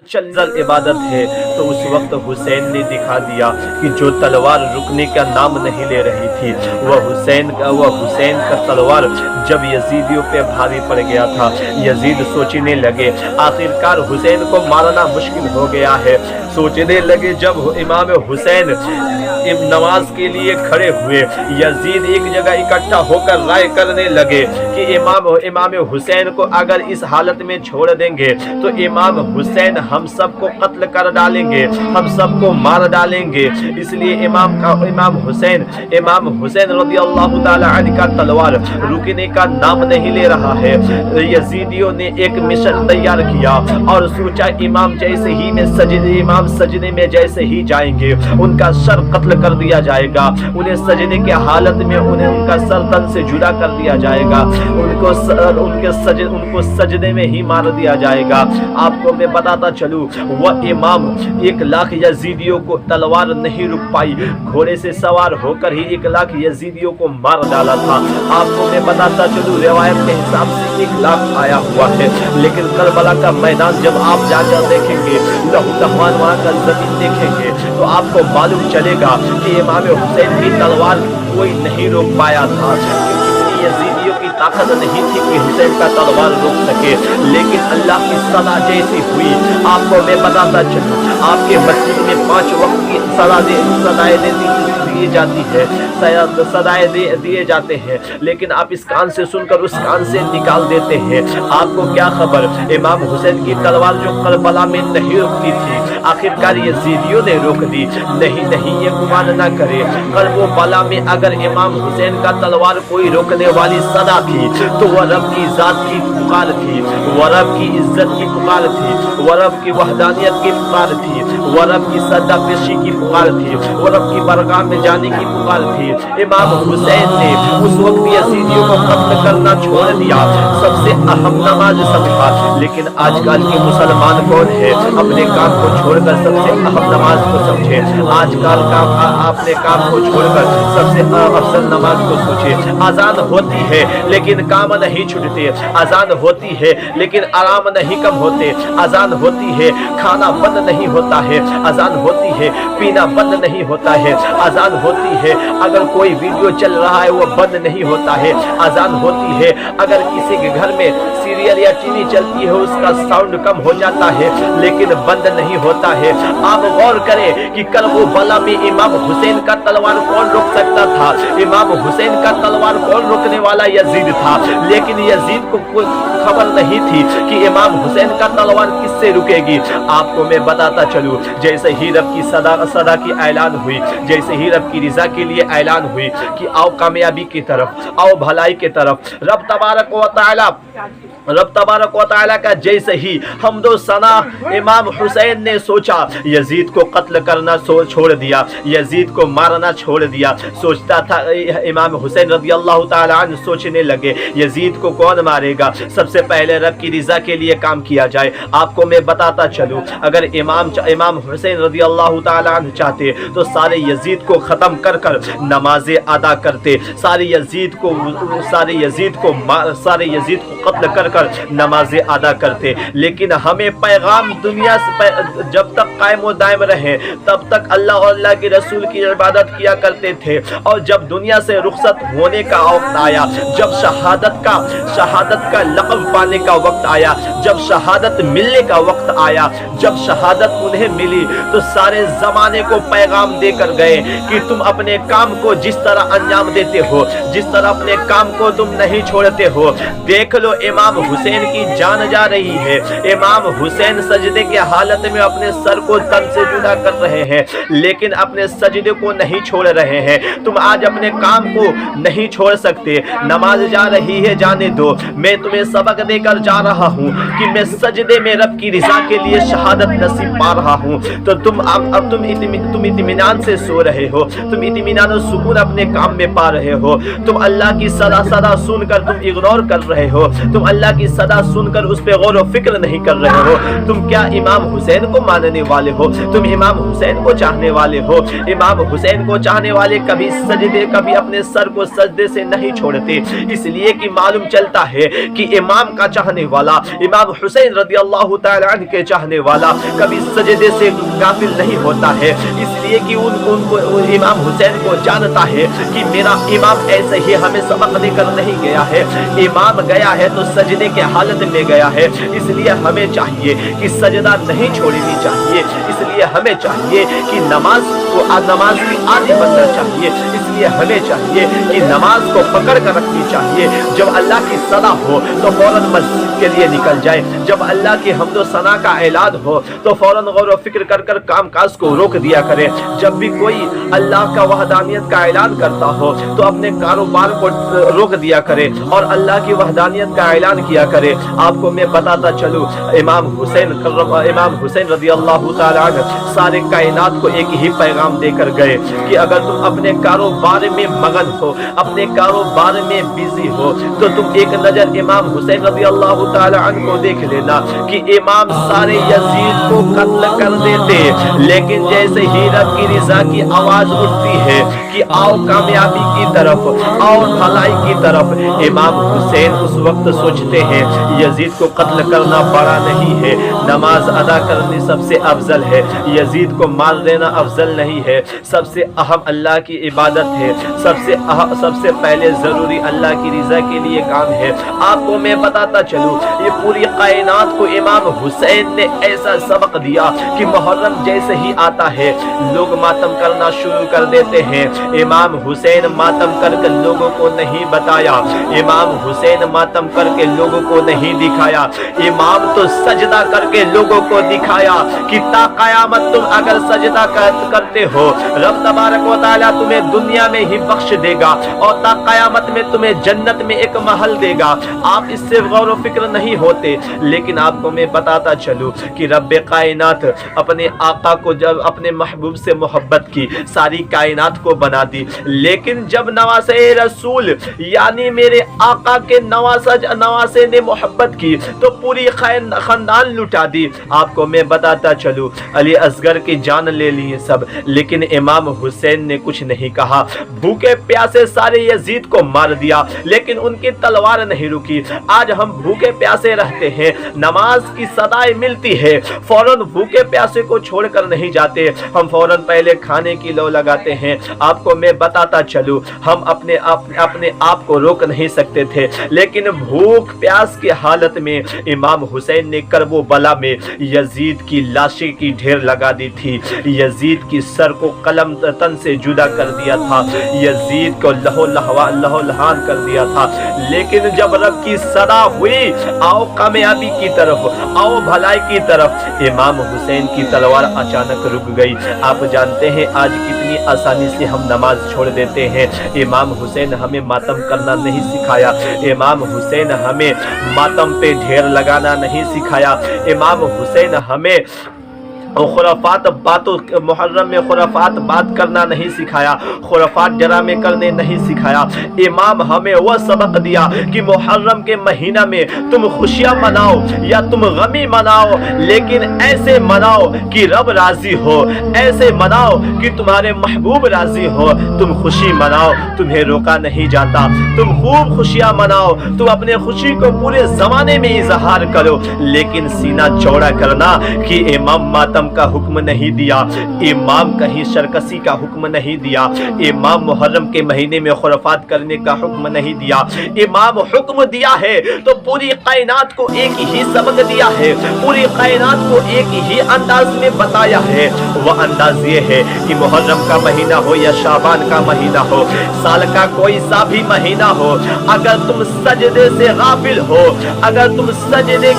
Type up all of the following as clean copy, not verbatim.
चंदल इबादत है। तो उस वक्त हुसैन ने दिखा दिया कि जो तलवार रुकने का नाम नहीं ले रही थी, वह हुसैन का तलवार जब यजीदियों पे भारी पड़ गया था। यजीद सोचने लगे आखिरकार हुसैन को मारना मुश्किल हो गया है। सोचने लगे जब इमाम हुसैन नमाज के लिए खड़े हुए, यजीद एक जगह इकट्ठा होकर राय करने लगे कि इमाम हुसैन को अगर इस हालत में छोड़ देंगे तो इमाम हुसैन हम सबको कत्ल कर डालेंगे, हम सबको मार डालेंगे। इसलिए इमाम हुसैन रज़ी अल्लाह ताला अन्हु का तलवार रुकने का नाम नहीं ले रहा है। यजीदियों ने एक मिशन तैयार किया और सोचा इमाम सजदे में जैसे ही जाएंगे उनका सर कत्ल कर दिया जाएगा, उन्हें सजदे के हालत में उनका सर तन से जुदा कर दिया जाएगा, उनको सजदे में ही मार दिया जाएगा। आपको मैं बताता चलूं, वह इमाम 1,00,000 यजीदियों को तलवार नहीं रुक पाई, घोड़े से सवार होकर ही 1,00,000 यजीदियों को मार डाला था। आपको मैं बताता चलूं, रिवायत के हिसाब से 1,00,000 आया हुआ है, लेकिन करबला का मैदान जब आप जाकर देखेंगे, लहू लहवान वहाँ का जमीन देखेंगे तो आपको मालूम चलेगा कि इमाम हुसैन की तलवार कोई नहीं रोक पाया था। यजीदियों की ताकत नहीं थी कि हुसैन का तलवार रोक सके, लेकिन अल्लाह की सदा जैसी हुई। आपको मैं बताता चलूं, आपके मस्जिद में 5 वक्त की सदाएं दिए जाते हैं, लेकिन आप इस कान से सुनकर उस कान से निकाल देते हैं। आपको क्या खबर, इमाम हुसैन की तलवार जो करबला में नहीं रुकती थी, आखिरकार यजीदियों ने रोक दी। नहीं, ये गुमान न करे, करबला में अगर इमाम हुसैन का तलवार कोई रोकने वाली सदा थी तो वह रब की जात की पुकार थी, वह रब की इज्जत की पुकार थी, वह रब की वहदानियत की पुकार थी, वह रब की सदा पेशी की पुकार थी, वह रब की बरगाह में जाने की पुकार थी। इमाम हुसैन ने उस वक्त यजीदियों को कत्ल करना छोड़ दिया, सबसे अहम नमाज समझा। लेकिन आजकल के मुसलमान कौन है, अपने काम को छोड़कर सबसे अहम नमाज को समझे। आजकल अपने काम को छोड़कर सबसे अफजल नमाज को सोचे। अजान होती है लेकिन काम नहीं छूटते, अजान होती है लेकिन आराम नहीं कम होते, अजान होती है खाना बंद नहीं होता है, अजान होती है पीना बंद नहीं होता है, अजान होती है अगर कोई वीडियो चल रहा है वो बंद नहीं होता है, अजान होती है अगर किसी के घर में सीरियल या टीवी चलती है उसका साउंड कम हो जाता है लेकिन बंद नहीं होता है। आप गौर करें कि करबला में इमाम हुसैन का तलवार कौन रोक सकता था, इमाम हुसैन का तलवार कौन रोकने वाला यजीद था, लेकिन यजीद को कोई खबर नहीं थी कि इमाम हुसैन का तलवार किससे रुकेगी। आपको मैं बताता चलूं, जैसे ही रब की सदा की ऐलान हुई, जैसे ही रब की रिजा के लिए ऐलान हुई कि आओ कामयाबी की तरफ, आओ भलाई की तरफ, रब तबारक व तआला का जैसे ही हम्दो सना इमाम हुसैन ने सोचा, यजीद को कत्ल करना छोड़ दिया, यजीद को मारना छोड़ दिया। सोचता था इमाम हुसैन रज़ी अल्लाह ताला अन्हु सोचने लगे यजीद को कौन मारेगा, सबसे पहले रब की रिजा के लिए काम किया जाए। आपको मैं बताता चलूं, अगर इमाम हुसैन रज़ी अल्लाह ताला अन्हु चाहते तो सारे यजीद को खत्म कर नमाजें अदा करते, सारे यजीद को कत्ल कर नमाजें अदा करते। लेकिन हमें पैगाम दुनिया से जब तक कायम व दायम रहे तब तक अल्लाह और अल्लाह के रसूल की इबादत किया करते थे, और जब दुनिया से रुखसत होने का वक्त आया, जब शहादत का लक़ब पाने का वक्त आया, जब शहादत मिलने का वक्त आया, जब शहादत उन्हें मिली तो सारे जमाने को पैगाम देकर गए कि तुम अपने काम को जिस तरह अंजाम देते हो, जिस तरह अपने काम को तुम नहीं छोड़ते हो। देख लो इमाम हुसैन की जान जा रही है, इमाम हुसैन सजदे के हालत में अपने सर को तन से जुदा कर रहे हैं, लेकिन अपने सजदे को नहीं छोड़ रहे हैं। तुम आज अपने काम को नहीं छोड़ सकते, नमाज जा रही है जाने दो, मैं तुम्हें सबक देकर जा रहा हूँ कि मैं सजदे में रब की रिजा के लिए शहादत नसीब पा रहा हूँ। तो तुम इत्मीनान से सो रहे हो, तुम इत्मीनान और सुकून अपने काम में पा रहे हो, तुम अल्लाह की सदा सुनकर तुम इग्नोर कर रहे हो, तुम अल्लाह اللہ کی صدا سن کر اس پہ غور و فکر نہیں کر رہے ہو؟ تم کیا امام حسین کو ماننے والے ہو؟ تم امام حسین کو چاہنے والے ہو؟ امام حسین کو چاہنے والے کبھی سجدے کبھی اپنے سر کو سجدے سے نہیں چھوڑتے، اس لیے کہ معلوم چلتا ہے کہ امام کا چاہنے والا، امام حسین رضی اللہ تعالی عنہ کے چاہنے والا کبھی سجدے سے غافل نہیں ہوتا ہے، اس لیے کہ ان کو امام حسین کو جانتا ہے کہ میرا امام ایسے ہی ہمیں سبق دے کر نہیں گیا ہے، امام گیا ہے تو سجدے کے حالت میں گیا ہے، اس لیے ہمیں چاہیے کہ سجدہ نہیں چھوڑنی چاہیے، اس لیے ہمیں چاہیے کہ نماز کی عادی بننا چاہیے، اس لیے ہمیں چاہیے کہ نماز کو پکڑ کر رکھنی چاہیے، جب اللہ کی صدا ہو تو فوراً مسجد کے لیے نکل جائے، جب اللہ کی حمد و ثنا کا اعلان ہو تو فوراً غور و فکر کر کر کام کاج کو روک دیا کرے، جب بھی کوئی اللہ کا وحدانیت کا اعلان کرتا ہو تو اپنے کاروبار کو روک دیا کرے اور اللہ کی وحدانیت کا اعلان کیا کرے۔ آپ کو میں بتاتا چلوں، امام حسین رضی اللہ تعالی عنہ سارے کائنات کو ایک ہی پیغام دے کر گئے کہ اگر تم اپنے کاروبار میں مگن ہو، اپنے کاروبار میں بیزی ہو، تو تم ایک نظر امام حسین رضی اللہ تعالی عنہ کو دیکھ لینا کہ امام سارے یزید کو قتل کر دیتے، لیکن جیسے ہی رب کی رضا کی آواز اٹھتی ہے کہ آؤ کامیابی کی طرف، آؤ بھلائی کی طرف، امام حسین اس وقت سوچتے ہیں یزید کو قتل کرنا بڑا نہیں ہے، نماز ادا کرنی سب سے افضل ہے، یزید کو مار دینا افضل نہیں ہے، سب سے اہم اللہ کی عبادت ہے، سب سے پہلے ضروری اللہ کی رضا کے لیے کام ہے۔ آپ کو میں بتاتا چلوں، یہ پوری کائنات کو امام حسین نے ایسا سبق دیا کہ محرم جیسے ہی آتا ہے لوگ ماتم کرنا شروع کر دیتے ہیں، امام حسین ماتم کر کے لوگوں کو نہیں بتایا، امام حسین ماتم کر کے لوگوں کو نہیں دکھایا، امام تو سجدہ کر کے لوگوں کو دکھایا کہ تا قیامت تم اگر سجدہ کرتے ہو رب تبارک و تعالیٰ تمہیں دنیا میں ہی بخش دے گا اور تا قیامت میں تمہیں جنت میں ایک محل دے گا۔ آپ اس سے غور و فکر نہیں ہوتے، لیکن آپ کو میں بتاتا چلوں کہ رب کائنات اپنے آقا کو جب اپنے محبوب سے محبت کی، ساری کائنات کو بنا دی، لیکن جب نواسے رسول یعنی میرے آقا کے نواسے نے محبت کی تو پوری خاندان لٹا دی۔ آپ کو میں بتاتا چلوں علی اصغر کی جان لے لیے سب، لیکن امام حسین نے کچھ نہیں کہا، بھوکے پیاسے سارے یزید کو مار دیا، لیکن ان کی تلوار نہیں رکی۔ آج ہم بھوکے پیاسے رہتے ہیں، نماز کی صدائیں ملتی ہے، فوراً بھوکے پیاسے کو چھوڑ کر نہیں جاتے، ہم فوراً پہلے کھانے کی لو لگاتے ہیں۔ آپ کو میں بتاتا چلوں، ہم اپنے آپ کو روک نہیں سکتے تھے، لیکن بھوک پیاس کی حالت میں امام حسین نے کربلا میں یزید کی لاشیں کی ڈھیر لگا دی تھی، یزید کی سر کو قلم تن سے جدا کر دیا تھا، یزید کو لہو لہان کر دیا تھا، لیکن جب رب کی صدا ہوئی آؤ کامیابی کی طرف، آؤ بھلائی کی طرف، امام حسین کی تلوار اچانک رک گئی۔ آپ جانتے ہیں آج کتنی آسانی سے ہم نماز چھوڑ دیتے ہیں۔ امام حسین ہمیں ماتم کرنا نہیں سکھایا، امام حسین ہمیں ماتم پہ ڈھیر لگانا نہیں سکھایا، امام حسین ہمیں خرافات باتوں محرم میں خرافات بات کرنا نہیں سکھایا، خرافات ڈرامے کرنے نہیں سکھایا۔ امام ہمیں وہ سبق دیا کہ محرم کے مہینہ میں تم خوشیاں مناؤ یا تم غمی مناؤ، لیکن ایسے مناؤ کہ رب راضی ہو، ایسے مناؤ کہ تمہارے محبوب راضی ہو۔ تم خوشی مناؤ، تمہیں روکا نہیں جاتا، تم خوب خوشیاں مناؤ، تم اپنے خوشی کو پورے زمانے میں اظہار کرو، لیکن سینہ چوڑا کرنا کہ امام ماتم کا حکم نہیں دیا، امام کہیں شرکسی کا حکم نہیں دیا، امام محرم کے مہینے میں خرافات کرنے کا حکم نہیں دیا، امام حکم دیا ہے تو پوری کائنات کو ایک ہی سبق دیا ہے، پوری کائنات کو ایک ہی انداز میں بتایا ہے۔ وہ انداز یہ ہے کہ محرم کا مہینہ ہو یا شعبان کا مہینہ ہو، سال کا کوئی سا بھی مہینہ ہو، اگر تم سجدے سے غافل ہو، اگر تم سجدے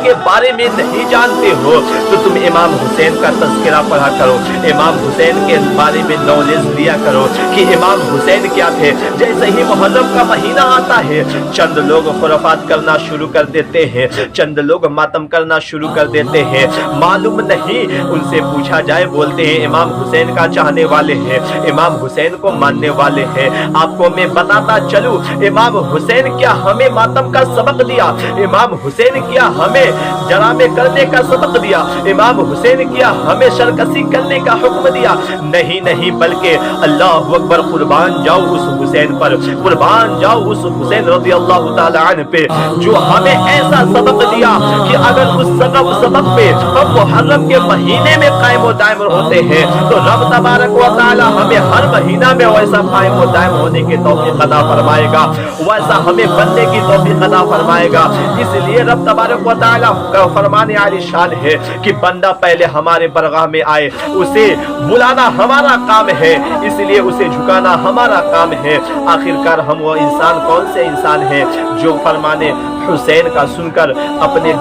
کے بارے میں نہیں جانتے ہو تو تم इमाम हुसैन का तज़किरा पढ़ा करो, इमाम हुसैन के बारे में नॉलेज लिया करो कि इमाम हुसैन क्या थे। जैसे ही मुहर्रम का महीना आता है, चंद लोग खुराफात करना शुरू कर देते हैं, चंद लोग मातम करना शुरू कर देते हैं, मालूम नहीं, उनसे पूछा जाए बोलते हैं इमाम हुसैन का चाहने वाले हैं, इमाम हुसैन को मानने वाले हैं। आपको मैं बताता चलूं, इमाम हुसैन क्या हमें मातम का सबक दिया, इमाम हुसैन क्या हमें जरामे करने का सबक दिया, इमाम हुसैन क्या हमें शरकसी करने का हुक्म दिया? नहीं नहीं, बल्कि अल्लाह अकबर, कुर्बान जाओ उस हुसैन पर, कुर्बान जाओ उस हुसैन रज़ी अल्लाह ताला अन्हु पे जो हमें ऐसा सबक दिया कि अगर उस सबक पे हम मुहर्रम के महीने में कायम व दायम होते हैं तो रब तबारक व तआला हमें हर महीना में वैसा कायम व दायम होने की तौफीक अता फरमाएगा, वैसा हमें बनने की तौफीक अता फरमाएगा। इसलिए रब तबारक व तआला का फरमाने वाली शान है कि बंदा पहले हमारे बरगाह में आए, उसे बुलाना हमारा काम है, इसलिए उसे झुकाना हमारा काम है। आखिरकार हम वो इंसान कौन से इंसान हैं जो फरमाने हुसैन का सुनकर अपने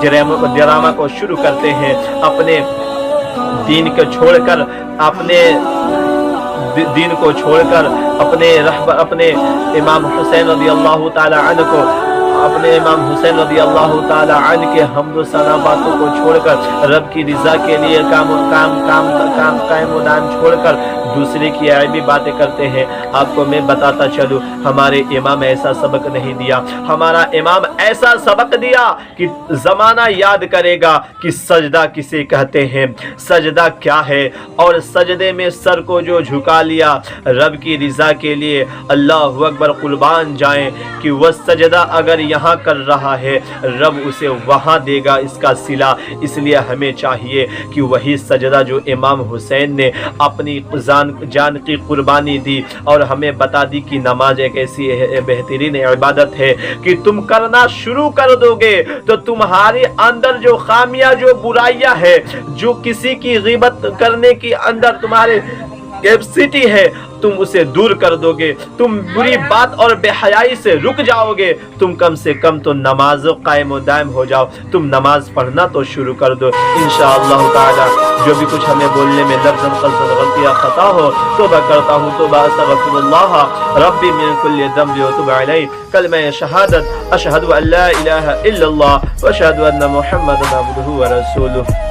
जरामा को शुरू करते हैं, अपने दीन को छोड़कर, अपने दीन को छोड़कर अपने इमाम हुसैन रज़ी अल्लाह ताला अन्हु को, अपने इमाम हुसैन रज़ी अल्लाह ताला अन्हु के हम्द सना बातों को छोड़कर रब की रिजा के लिए कायम व दायम छोड़कर दूसरे की ऐबी बातें करते हैं। आपको मैं बताता चलूं, हमारे इमाम ऐसा सबक नहीं दिया, हमारा इमाम ऐसा सबक दिया कि जमाना याद करेगा कि सजदा किसे कहते हैं, सजदा क्या है, और सजदे में सर को जो झुका लिया रब की रिजा के लिए, अल्लाह अकबर, कुर्बान जाएं कि वह सजदा अगर यहाँ कर रहा है रब उसे वहाँ देगा इसका सिला। इसलिए हमें चाहिए कि वही सजदा जो इमाम हुसैन ने अपनी जान की कुर्बानी दी और हमें बता दी कि नमाज एक ऐसी बेहतरीन इबादत है कि तुम करना शुरू कर दोगे तो तुम्हारे अंदर जो खामियां, जो बुराइयां है, जो किसी की गिबत करने की अंदर तुम्हारे कैपेसिटी है, तुम उसे दूर कर दोगे, तुम बुरी बात और बेहयाई से रुक जाओगे, तुम कम से कम तो नमाज कायम व दायम हो जाओ, तुम नमाज पढ़ना तो शुरू कर दो। इंशाअल्लाह ताला जो भी कुछ हमें बोलने में लफ्ज़न क़ल्बन गलतियाँ खता हो तौबा करता हूँ, तौबा अस्तग़फिरुल्लाह रब्बी मिन कुल्लि ज़ंबि व तुब अलैहि, कलमा शहादत अशहदु अल्ला इलाहा इल्लल्लाह व अशहदु अन्ना मुहम्मदन अब्दुहु व रसूलुहु।